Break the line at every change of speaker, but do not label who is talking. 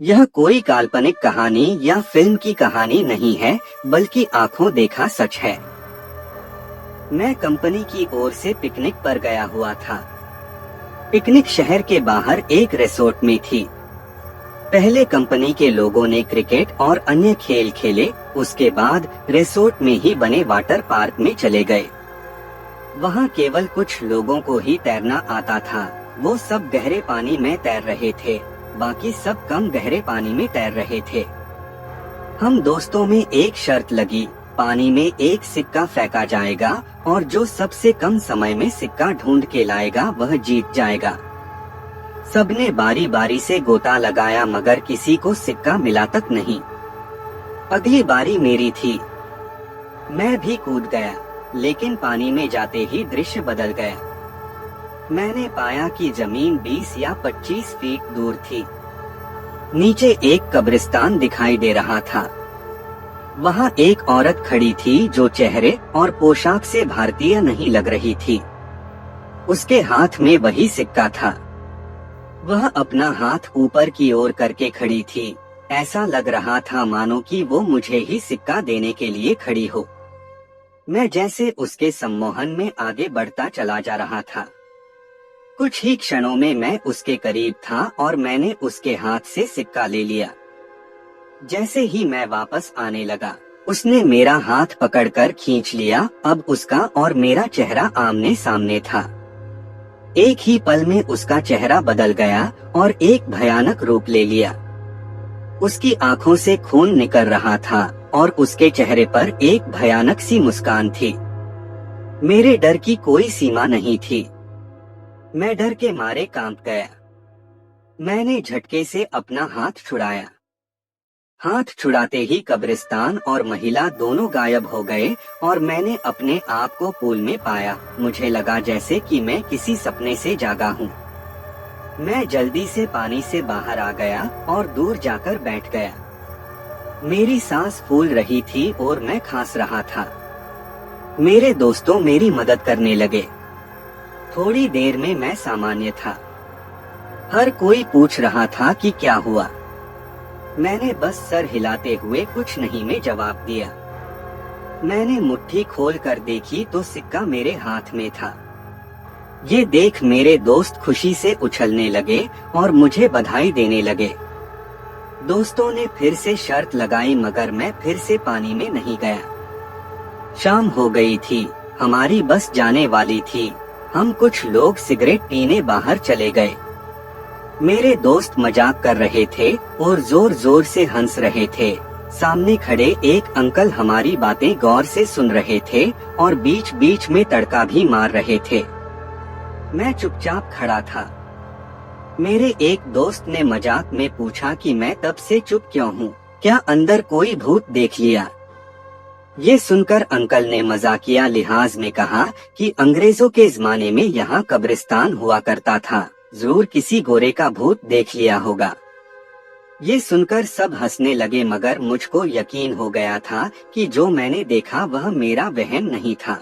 यह कोई काल्पनिक कहानी या फिल्म की कहानी नहीं है, बल्कि आंखों देखा सच है। मैं कंपनी की ओर से पिकनिक पर गया हुआ था। पिकनिक शहर के बाहर एक रिसोर्ट में थी। पहले कंपनी के लोगों ने क्रिकेट और अन्य खेल खेले, उसके बाद रिसोर्ट में ही बने वाटर पार्क में चले गए। वहाँ केवल कुछ लोगों को ही तैरना आता था। वो सब गहरे पानी में तैर रहे थे, बाकी सब कम गहरे पानी में तैर रहे थे। हम दोस्तों में एक शर्त लगी, पानी में एक सिक्का फेंका जाएगा और जो सबसे कम समय में सिक्का ढूंढ के लाएगा वह जीत जाएगा। सबने बारी बारी से गोता लगाया, मगर किसी को सिक्का मिला तक नहीं। अगली बारी मेरी थी। मैं भी कूद गया, लेकिन पानी में जाते ही दृश्य बदल गया। मैंने पाया कि जमीन 20 या 25 फीट दूर थी। नीचे एक कब्रिस्तान दिखाई दे रहा था। वहाँ एक औरत खड़ी थी जो चेहरे और पोशाक से भारतीय नहीं लग रही थी। उसके हाथ में वही सिक्का था। वह अपना हाथ ऊपर की ओर करके खड़ी थी। ऐसा लग रहा था मानो कि वो मुझे ही सिक्का देने के लिए खड़ी हो। मैं जैसे उसके सम्मोहन में आगे बढ़ता चला जा रहा था। कुछ ही क्षणों में मैं उसके करीब था और मैंने उसके हाथ से सिक्का ले लिया। जैसे ही मैं वापस आने लगा, उसने मेरा हाथ पकड़कर खींच लिया। अब उसका और मेरा चेहरा आमने सामने था। एक ही पल में उसका चेहरा बदल गया और एक भयानक रूप ले लिया। उसकी आंखों से खून निकल रहा था और उसके चेहरे पर एक भयानक सी मुस्कान थी। मेरे डर की कोई सीमा नहीं थी। मैं डर के मारे कांप गया। मैंने झटके से अपना हाथ छुड़ाया। हाथ छुड़ाते ही कब्रिस्तान और महिला दोनों गायब हो गए और मैंने अपने आप को पूल में पाया। मुझे लगा जैसे कि मैं किसी सपने से जागा हूँ। मैं जल्दी से पानी से बाहर आ गया और दूर जाकर बैठ गया। मेरी सांस फूल रही थी और मैं खांस रहा था। मेरे दोस्तों मेरी मदद करने लगे। थोड़ी देर में मैं सामान्य था। हर कोई पूछ रहा था कि क्या हुआ। मैंने बस सर हिलाते हुए कुछ नहीं में जवाब दिया। मैंने मुट्ठी खोल कर देखी तो सिक्का मेरे हाथ में था। ये देख मेरे दोस्त खुशी से उछलने लगे और मुझे बधाई देने लगे। दोस्तों ने फिर से शर्त लगाई, मगर मैं फिर से पानी में नहीं गया। शाम हो गई थी, हमारी बस जाने वाली थी। हम कुछ लोग सिगरेट पीने बाहर चले गए। मेरे दोस्त मजाक कर रहे थे और जोर जोर से हंस रहे थे। सामने खड़े एक अंकल हमारी बातें गौर से सुन रहे थे और बीच बीच में तड़का भी मार रहे थे। मैं चुपचाप खड़ा था। मेरे एक दोस्त ने मजाक में पूछा कि मैं तब से चुप क्यों हूँ, क्या अंदर कोई भूत देख लिया? ये सुनकर अंकल ने मजाकिया लिहाज में कहा कि अंग्रेजों के जमाने में यहाँ कब्रिस्तान हुआ करता था, जरूर किसी गोरे का भूत देख लिया होगा। ये सुनकर सब हंसने लगे, मगर मुझको यकीन हो गया था कि जो मैंने देखा वह मेरा वहम नहीं था।